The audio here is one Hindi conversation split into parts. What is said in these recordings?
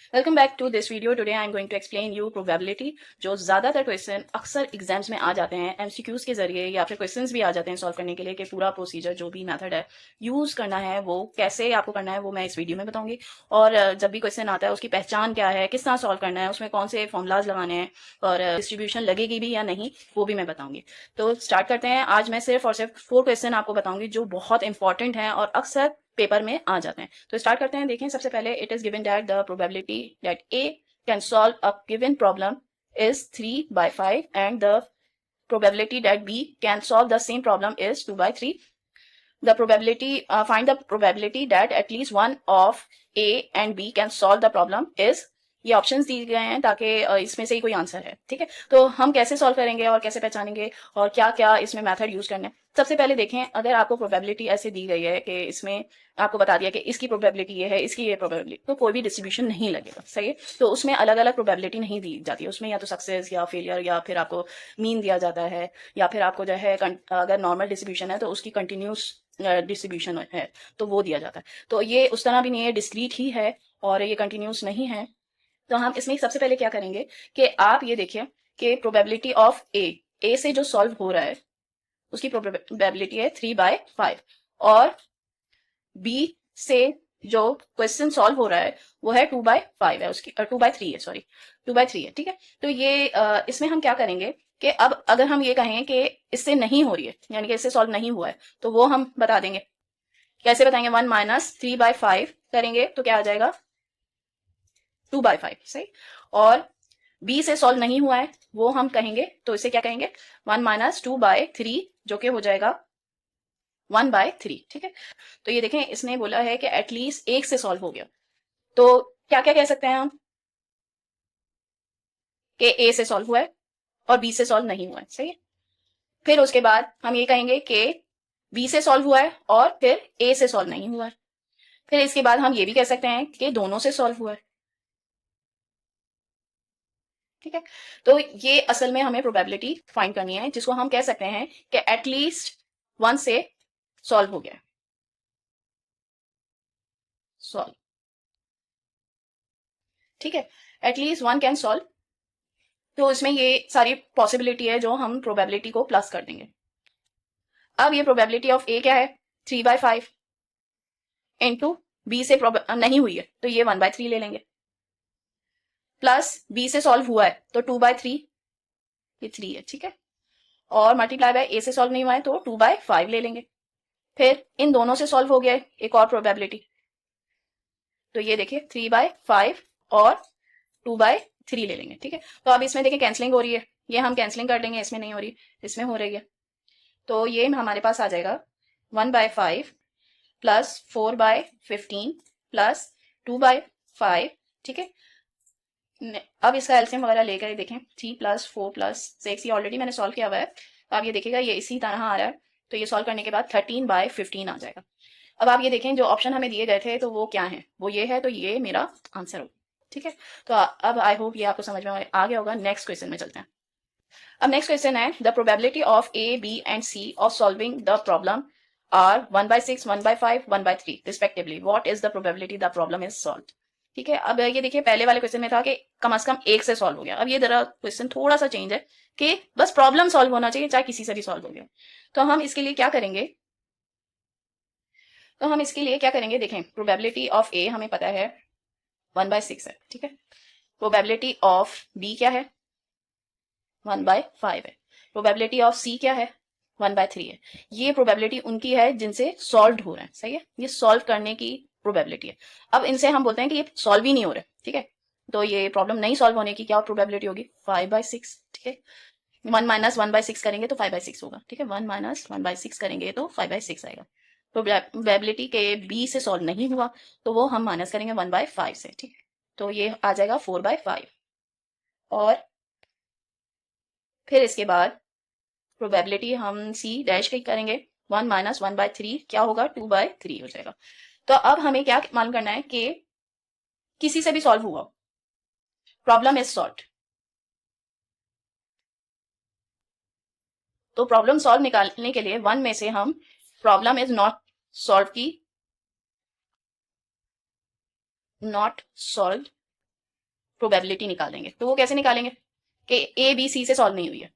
Welcome back to this video. Today I am going to explain you probability. जो ज़्यादातर क्वेश्चन अक्सर एग्जाम्स में आ जाते हैं एमसीक्यूज के जरिए या फिर क्वेश्चंस भी आ जाते हैं सॉल्व करने के लिए कि पूरा प्रोसीजर जो भी मेथड है यूज़ करना है वो कैसे आपको करना है वो मैं इस वीडियो में बताऊंगी। और जब भी क्वेश्चन आता है उसकी पहचान क्या है, किस तरह सॉल्व करना है, उसमें कौन से फॉर्मूलाज लगाने हैं और डिस्ट्रीब्यूशन लगेगी भी या नहीं वो भी मैं बताऊंगी। तो स्टार्ट करते हैं। आज मैं सिर्फ और सिर्फ 4 क्वेश्चन आपको बताऊंगी जो बहुत इंपॉर्टेंट हैं और अक्सर पेपर में आ जाते हैं। तो स्टार्ट करते हैं। देखें, सबसे पहले it is given that the probability that A can solve a given problem is 3/5 and the probability that B can solve the same problem is 2/3. The probability find the probability that at least one of A and B can solve the problem is, ये ऑप्शंस दिए गए हैं ताकि इसमें से ही कोई आंसर है। ठीक है, तो हम कैसे सॉल्व करेंगे और कैसे पहचानेंगे और क्या क्या इसमें मेथड यूज करना है। सबसे पहले देखें, अगर आपको प्रोबेबिलिटी ऐसे दी गई है कि इसमें आपको बता दिया कि इसकी प्रोबेबिलिटी ये है, इसकी ये प्रोबेबिलिटी, तो कोई भी डिस्ट्रीब्यूशन नहीं लगेगा। सही है, तो उसमें अलग अलग प्रोबेबिलिटी नहीं दी जाती है। उसमें या तो सक्सेस या फेलियर या फिर आपको मीन दिया जाता है या फिर आपको जो है अगर नॉर्मल डिस्ट्रीब्यूशन है तो उसकी कंटिन्यूस डिस्ट्रीब्यूशन है तो वो दिया जाता है। तो ये उस तरह भी नहीं है, डिस्क्रीट ही है और ये कंटिन्यूस नहीं है। तो हम इसमें सबसे पहले क्या करेंगे कि आप ये देखिए कि प्रोबेबिलिटी ऑफ ए से जो सॉल्व हो रहा है उसकी प्रोबेबिलिटी है 3/5 और बी से जो क्वेश्चन सॉल्व हो रहा है वो है 2/5 है, उसकी 2/3 है, सॉरी 2/3 है। ठीक है, तो ये इसमें हम क्या करेंगे कि अब अगर हम ये कहें कि इससे नहीं हो रही है यानी कि इससे सॉल्व नहीं हुआ है तो वो हम बता देंगे। कैसे बताएंगे? 1 - 3/5 करेंगे तो क्या आ जाएगा? 2/5। सही, और बी से सॉल्व नहीं हुआ है वो हम कहेंगे तो इसे क्या कहेंगे? 1 - 2/3 जो कि हो जाएगा 1/3। ठीक है, तो ये देखें इसने बोला है कि एटलीस्ट एक से सॉल्व हो गया, तो क्या क्या कह सकते हैं हम कि ए से सॉल्व हुआ है और बी से सॉल्व नहीं हुआ है। सही है, फिर उसके बाद हम ये कहेंगे कि बी से सॉल्व हुआ है और फिर ए से सॉल्व नहीं हुआ है। फिर इसके बाद हम ये भी कह सकते हैं कि दोनों से सॉल्व हुआ है। ठीक है, तो ये असल में हमें प्रोबेबिलिटी फाइंड करनी है जिसको हम कह सकते हैं कि एटलीस्ट वन से सॉल्व हो गया। सॉल्व, ठीक है, एटलीस्ट वन कैन सॉल्व। तो इसमें ये सारी पॉसिबिलिटी है जो हम प्रोबेबिलिटी को प्लस कर देंगे। अब ये प्रोबेबिलिटी ऑफ ए क्या है? 3/5 इंटू बी से नहीं हुई है तो ये 1/3 ले लेंगे, प्लस बी से सॉल्व हुआ है तो 2/3, ये 3 है। ठीक है, और मल्टीप्लाई बाय ए से सॉल्व नहीं हुआ है तो 2/5 ले लेंगे। फिर इन दोनों से सॉल्व हो गया है एक और प्रोबेबिलिटी, तो ये देखिए 3/5 और 2/3 ले लेंगे। ठीक है, तो अब इसमें देखिए कैंसलिंग हो रही है, ये हम कैंसलिंग कर देंगे, इसमें नहीं हो रही, इसमें हो रही है। तो ये हमारे पास आ जाएगा 1/5 प्लस 4/15 प्लस 2/5। ठीक है, अब इसका एलसीएम वगैरह लेकर देखें, 3 + 4 + 6, ये ऑलरेडी मैंने सॉल्व किया हुआ है। तो आप ये देखिएगा ये इसी तरह आ रहा है, तो ये सॉल्व करने के बाद 13/15 आ जाएगा। अब आप ये देखें जो ऑप्शन हमें दिए गए थे तो वो क्या है? वो ये है, तो ये मेरा आंसर होगा। ठीक है, तो अब आई होप ये आपको समझ में आ गया होगा। नेक्स्ट क्वेश्चन में चलते हैं। अब नेक्स्ट क्वेश्चन है the probability of a, b and c of solving the problem are 1/6, 1/5, 1/3 respectively. What is the probability the problem is solved? ठीक है, अब ये देखिए पहले वाले क्वेश्चन में था कि कम से कम एक से सॉल्व हो गया। अब ये जरा क्वेश्चन थोड़ा सा चेंज है कि बस प्रॉब्लम सॉल्व होना चाहिए, चाहे किसी से भी सॉल्व हो गया। तो हम इसके लिए क्या करेंगे? देखें, प्रोबेबिलिटी ऑफ ए हमें पता है 1/6 है। ठीक है, प्रोबेबिलिटी ऑफ बी क्या है? 1/5 है। प्रोबेबिलिटी ऑफ सी क्या है? 1/3 है। ये प्रोबेबिलिटी उनकी है जिनसे सॉल्व हो रहा है। सही है, ये सॉल्व करने की प्रोबेबिलिटी है। अब इनसे हम बोलते हैं कि ये सॉल्व ही नहीं हो रहा है। ठीक है, तो ये प्रॉब्लम नहीं सॉल्व होने की क्या प्रोबेबिलिटी होगी? 5/6। ठीक है, 1 - 1/6 करेंगे तो 5/6 होगा। ठीक है, 1 - 1/6 करेंगे तो 5/6 आएगा। प्रोबेबिलिटी के बी से सॉल्व नहीं हुआ तो वो हम माइनस करेंगे 1/5 से। ठीक है, तो ये आ जाएगा 4/5 और फिर इसके बाद प्रोबेबिलिटी हम सी डैश की करेंगे, 1 - 1/3 क्या होगा? 2/3 हो जाएगा। तो अब हमें क्या मालूम करना है कि किसी से भी सॉल्व हुआ, प्रॉब्लम इज सॉल्व्ड। तो प्रॉब्लम सॉल्व निकालने के लिए वन में से हम प्रॉब्लम इज नॉट सॉल्व की, नॉट सॉल्व प्रोबेबिलिटी निकाल देंगे। तो वो कैसे निकालेंगे कि ए बी सी से सॉल्व नहीं हुई है,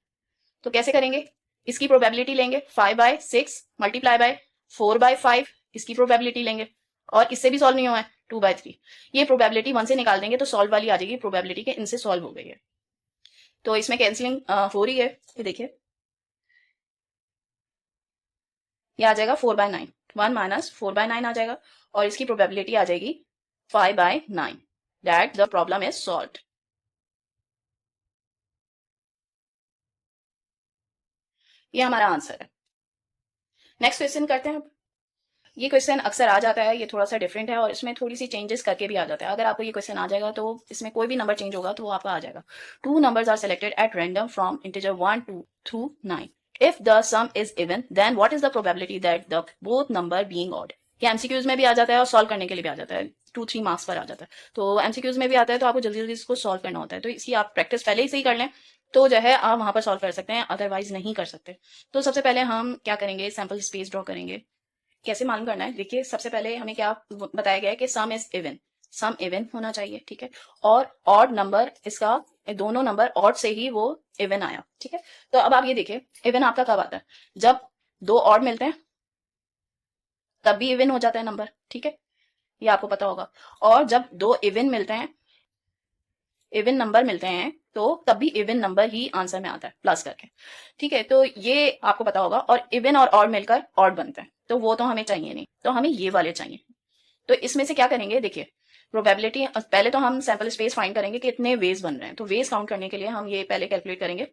तो कैसे करेंगे, इसकी प्रोबेबिलिटी लेंगे 5/6 मल्टीप्लाई बाय 4/5, इसकी प्रोबेबिलिटी लेंगे, और इससे भी सॉल्व नहीं हुआ है 2/3, ये प्रोबेबिलिटी 1 से निकाल देंगे तो सॉल्व वाली आ जाएगी प्रोबेबिलिटी के इनसे सॉल्व हो गई है। तो इसमें कैंसिलिंग हो रही है, ये देखिए ये आ जाएगा 4/9, 1 माइनस 4/9 आ जाएगा, और इसकी प्रोबेबिलिटी आ जाएगी 5/9, that the problem is solved. ये हमारा आंसर है। नेक्स्ट क्वेश्चन करते हैं। ये क्वेश्चन अक्सर आ जाता है, ये थोड़ा सा डिफरेंट है और इसमें थोड़ी सी चेंजेस करके भी आ जाता है। अगर आपको ये क्वेश्चन आ जाएगा तो इसमें कोई भी नंबर चेंज होगा तो वो आपका आ जाएगा। 2 numbers are selected at random from integer 1 to through 9. If the sum is even, then what is the probability that the both number being odd? ये एमसीक्यूज में भी आ जाता है और सॉल्व करने के लिए भी आ जाता है, 2-3 मार्क्स पर आ जाता है। तो एमसीक्यूज में भी आता है तो आपको जल्दी जल्दी इसको सॉल्व करना होता है, तो इसकी आप प्रैक्टिस पहले ही सही कर लें तो जो है आप वहां पर सॉल्व कर सकते हैं, अदरवाइज नहीं कर सकते। तो सबसे पहले हम क्या करेंगे, सैम्पल स्पेस ड्रॉ करेंगे। कैसे मालूम करना है, देखिए सबसे पहले हमें क्या बताया गया है कि sum is even, sum even होना चाहिए, ठीक है, और ऑड नंबर इसका, दोनों नंबर ऑड से ही वो इवन आया, ठीक है। तो अब आप ये देखिए इवन आपका कब आता है, जब दो ऑड मिलते हैं तब भी इवन हो जाता है नंबर, ठीक है, ये आपको पता होगा। और जब दो इवन मिलते हैं, इवन नंबर मिलते हैं तो तब भी इवन नंबर ही आंसर में आता है प्लस करके, ठीक है। तो ये आपको पता होगा, और इवन और ऑड मिलकर ऑड बनते हैं, तो वो तो हमें चाहिए नहीं, तो हमें ये वाले चाहिए। तो इसमें से क्या करेंगे, देखिए प्रोबेबिलिटी, पहले तो हम सैंपल स्पेस फाइंड करेंगे कि इतने वेज बन रहे हैं, तो वेज काउंट करने के लिए हम ये पहले कैलकुलेट करेंगे।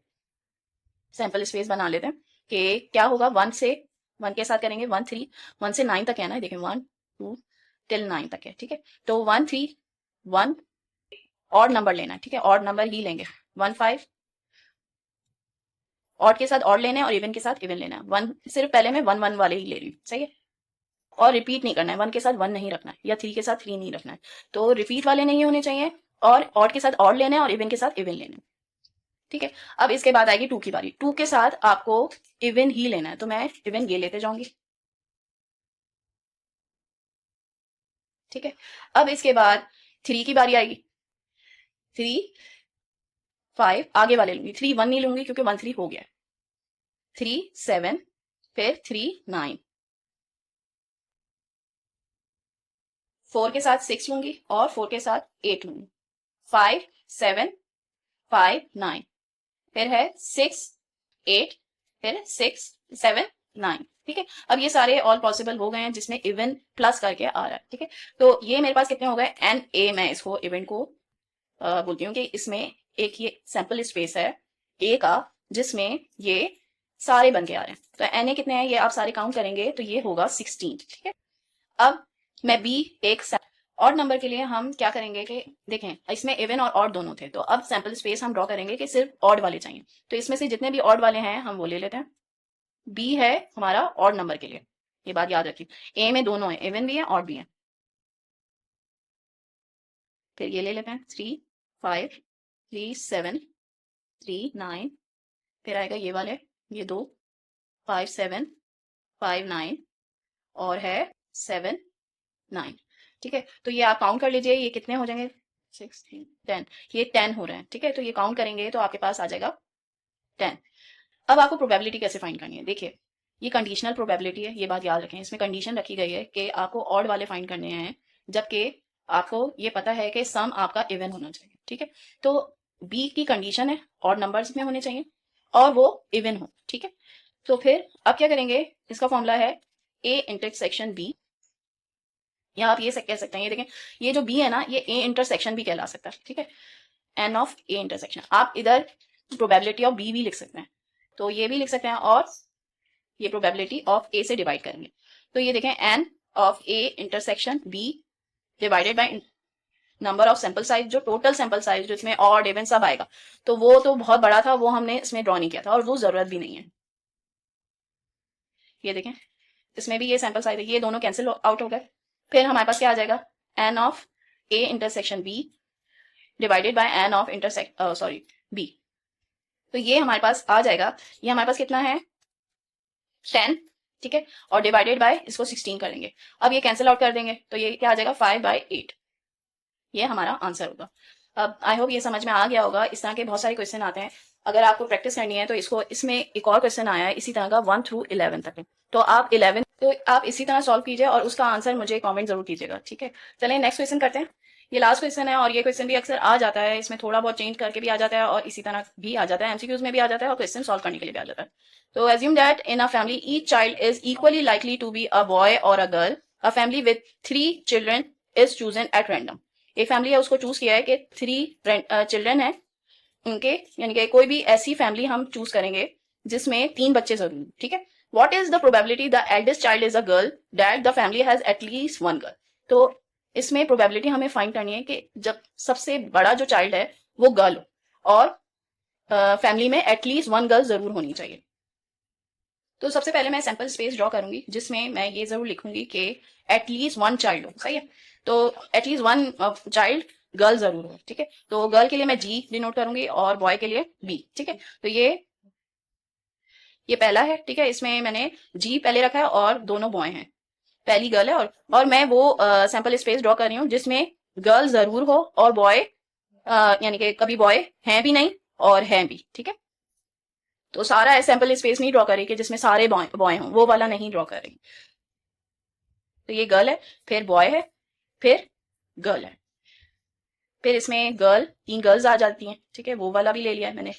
सैंपल स्पेस बना लेते हैं कि क्या होगा, 1 के साथ करेंगे 1 3, 1 से 9 तक है ना, देखिए 1 2 टिल 9 तक है, ठीक है। तो 1 3 1 ऑड नंबर लेना है, ठीक है, ऑड नंबर ही लेंगे। 1 5 ऑड के साथ ऑड लेना है और इवन के साथ इवन लेना है। 1 सिर्फ पहले मैं 1 1 वाले ही ले रही हूँ, सही है, और रिपीट नहीं करना है, 1 के साथ 1 नहीं रखना है या 3 के साथ 3 नहीं रखना है, तो रिपीट वाले नहीं होने चाहिए, और ऑड के साथ ऑड लेना है और इवन के साथ इवन लेना है, ठीक है। अब इसके बाद आएगी 2 की बारी, 2 के साथ आपको इवन ही लेना है, तो मैं इवन ये लेते जाऊंगी, ठीक है। अब इसके बाद 3 की बारी आएगी, 3 5 आगे वाले लूंगी, 3 1 नहीं लूंगी क्योंकि 1 3 हो गया, 3 7, फिर 3 9, 4 के साथ 6 लूंगी और 4 के साथ 8 लूंगी, 5 7 5 9, फिर है 6 8, फिर 6 7 9, ठीक है। अब ये सारे ऑल पॉसिबल हो गए हैं जिसमें इवन प्लस करके आ रहा है, ठीक है। तो ये मेरे पास कितने हो गए, एन ए, मैं इसको इवेंट को बोलती हूँ कि इसमें एक ये सैंपल स्पेस है ए का जिसमें ये सारे बन के आ रहे हैं, तो एन ए कितने हैं ये आप सारे काउंट करेंगे तो ये होगा 16, ठीक है। अब मैं बी एक ऑड नंबर के लिए हम क्या करेंगे कि देखें इसमें इवन और ऑड दोनों थे, तो अब सैंपल स्पेस हम ड्रॉ करेंगे कि सिर्फ ऑड वाले चाहिए, तो इसमें से जितने भी ऑड वाले हैं हम वो ले लेते हैं। बी है हमारा ऑड नंबर के लिए, ये बात याद रखिए, ए में दोनों है, इवन भी है ऑड भी है। फिर ये ले लेते हैं 3 5 3 7 3 9, फिर आएगा ये वाले, ये 2 5 7 5 9, और है 7 9, ठीक है। तो ये आप काउंट कर लीजिए ये कितने हो जाएंगे, 16 10, ये 10 हो रहे हैं, ठीक है। तो ये काउंट करेंगे तो आपके पास आ जाएगा 10। अब आपको प्रोबेबिलिटी कैसे फाइंड करनी है, देखिए ये कंडीशनल प्रोबेबिलिटी है, ये बात याद रखें, इसमें कंडीशन रखी गई है कि आपको ऑड वाले फाइंड करने हैं, जबकि आपको ये पता है कि सम आपका इवन होना चाहिए, ठीक है। तो बी की कंडीशन है ऑड नंबर्स में होने चाहिए और वो इवन हो, ठीक है। तो फिर अब क्या करेंगे, इसका फॉर्मूला है ए इंटरसेक्शन बी, या आप ये कह सकते हैं, ये देखें ये जो बी है ना ये ए इंटरसेक्शन भी कहला सकता है, ठीक है, एन ऑफ ए इंटरसेक्शन। आप इधर प्रोबेबिलिटी ऑफ बी भी लिख सकते हैं, तो ये भी लिख सकते हैं, और ये प्रोबेबिलिटी ऑफ ए से डिवाइड करेंगे, तो ये देखें n of a intersection b divided by number of sample size, जो टोटल सैंपल साइज जो इसमें ऑड इवन सब आएगा, तो वो तो बहुत बड़ा था, वो हमने इसमें ड्रॉ नहीं किया था और वो जरूरत भी नहीं है। ये देखें इसमें भी ये सैंपल साइज है, ये दोनों कैंसिल आउट हो गए। फिर हमारे पास क्या आ जाएगा, n of a intersection b divided by n of b, तो ये हमारे पास आ जाएगा, ये हमारे पास कितना है 10, ठीक है, और डिवाइडेड बाय इसको 16 करेंगे। अब ये कैंसिल आउट कर देंगे तो ये क्या आ जाएगा 5/8, ये हमारा आंसर होगा। अब आई होप ये समझ में आ गया होगा। इस तरह के बहुत सारे क्वेश्चन आते हैं, अगर आपको प्रैक्टिस करनी है तो इसमें एक और क्वेश्चन आया है इसी तरह का 1 थ्रू 11 तक है, तो आप इसी तरह सॉल्व कीजिए और उसका आंसर मुझे कमेंट जरूर कीजिएगा, ठीक है। चलिए नेक्स्ट क्वेश्चन करते हैं। ये लास्ट क्वेश्चन है और ये क्वेश्चन भी अक्सर आ जाता है, इसमें थोड़ा बहुत चेंज करके भी आ जाता है और इसी तरह भी आ जाता है, एमसीक्यूज में भी आ जाता है और क्वेश्चन सॉल्व करने के लिए भी आ जाता है। तो assume that in a family each child is equally likely to be a boy और a girl. A family with 3 children is chosen at random. एक फैमिली है, उसको चूज किया है कि 3 चिल्ड्रन है उनके, यानी कि कोई भी ऐसी फैमिली हम चूज करेंगे जिसमें 3 बच्चे जरूर, ठीक है। What is the probability the eldest child is a girl that the family has at least 1 girl. तो इसमें प्रोबेबिलिटी हमें फाइंड करनी है कि जब सबसे बड़ा जो चाइल्ड है वो गर्ल हो और फैमिली में एटलीस्ट 1 गर्ल जरूर होनी चाहिए। तो सबसे पहले मैं सैंपल स्पेस ड्रॉ करूंगी जिसमें मैं ये जरूर लिखूंगी कि एटलीस्ट 1 चाइल्ड हो, सही है। तो एटलीस्ट 1 चाइल्ड गर्ल जरूर हो, ठीक है। तो गर्ल के लिए मैं जी डिनोट करूंगी और बॉय के लिए बी, ठीक है। तो ये पहला है, ठीक है। इसमें मैंने जी पहले रखा है और दोनों बॉय हैं, पहली गर्ल है और मैं वो सैंपल स्पेस ड्रॉ कर रही हूँ जिसमें गर्ल जरूर हो और बॉय यानी कि कभी बॉय हैं भी नहीं और हैं भी, ठीक है। तो सारा सैंपल स्पेस नहीं ड्रॉ करी कि जिसमें सारे बॉय हों, वो वाला नहीं ड्रॉ कर रही। तो ये गर्ल है, फिर बॉय है, फिर गर्ल है, फिर इसमें 3 गर्ल्स आ जाती हैं, ठीक है। वो वाला भी ले लिया है मैंने।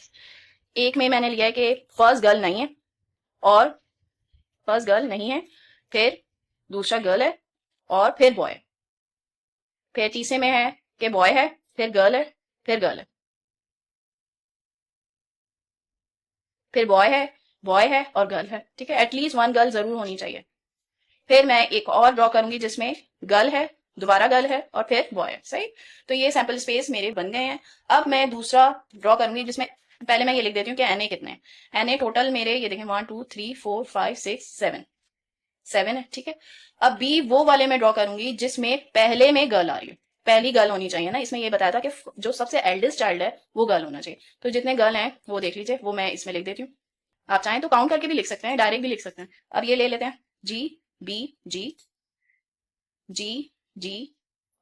एक में मैंने लिया है कि फर्स्ट गर्ल नहीं है और फर्स्ट गर्ल नहीं है, फिर दूसरा गर्ल है और फिर बॉय है, फिर तीसरे में है कि बॉय है, फिर गर्ल है, फिर गर्ल है, फिर बॉय है और गर्ल है, ठीक है। एटलीस्ट 1 गर्ल जरूर होनी चाहिए। फिर मैं एक और ड्रॉ करूंगी जिसमें गर्ल है, दोबारा गर्ल है और फिर बॉय है, सही। तो ये सैंपल स्पेस मेरे बन गए हैं। अब मैं दूसरा ड्रॉ करूंगी जिसमें पहले मैं ये लिख देती हूँ कि एनए कितने हैं। एनए टोटल मेरे ये देखें 1 2 3 4 5 6 7 है, ठीक है। अब बी वो वाले में ड्रॉ करूंगी जिसमें पहले में गर्ल आ रही है, पहली गर्ल होनी चाहिए ना। इसमें ये बताया था कि जो सबसे एल्डेस्ट चाइल्ड है वो गर्ल होना चाहिए। तो जितने गर्ल हैं वो देख लीजिए, वो मैं इसमें लिख देती हूँ। आप चाहें तो काउंट करके भी लिख सकते हैं, डायरेक्ट भी लिख सकते हैं। अब ये ले लेते हैं जी बी जी जी जी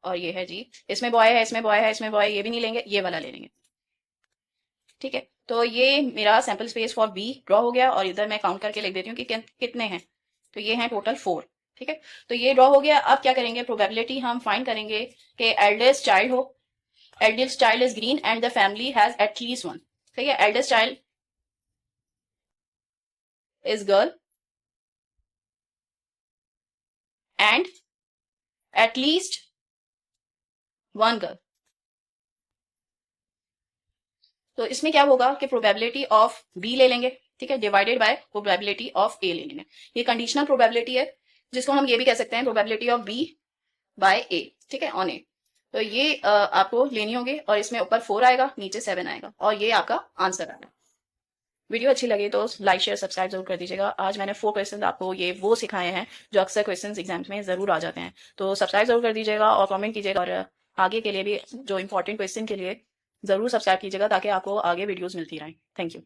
और ये है जी। इसमें बॉय है, इसमें बॉय है, इसमें बॉय, ये भी नहीं लेंगे, ये वाला ले लेंगे, ठीक है। तो ये मेरा sample space for b draw हो गया और इधर मैं काउंट करके लिख देती हूँ कि कितने हैं। तो ये हैं टोटल 4, ठीक है। तो ये ड्रॉ हो गया। अब क्या करेंगे, प्रोबेबिलिटी हम फाइंड करेंगे कि एल्डेस्ट चाइल्ड हो, eldest child is green and the family has at least 1, ठीक है। Eldest child is girl and at least 1 girl. तो इसमें क्या होगा कि प्रोबेबिलिटी ऑफ बी ले लेंगे, ठीक है, डिवाइडेड बाय प्रोबेबिलिटी ऑफ ए ले लेंगे। ये कंडीशनल प्रोबेबिलिटी है जिसको हम ये भी कह सकते हैं प्रोबेबिलिटी ऑफ बी बाय ए, ठीक है, ऑन ए। तो ये आपको लेनी होगी और इसमें ऊपर 4 आएगा, नीचे 7 आएगा और ये आपका आंसर आएगा। वीडियो अच्छी लगी तो लाइक शेयर सब्सक्राइब जरूर कर दीजिएगा। आज मैंने 4 क्वेश्चन आपको ये वो सिखाए हैं जो अक्सर क्वेश्चन एग्जाम्स में जरूर आ जाते हैं। तो सब्सक्राइब जरूर कर दीजिएगा और कमेंट कीजिएगा और आगे के लिए भी जो इंपॉर्टेंट क्वेश्चन के लिए जरूर सब्सक्राइब कीजिएगा ताकि आपको आगे वीडियोस मिलती रहें। Thank you.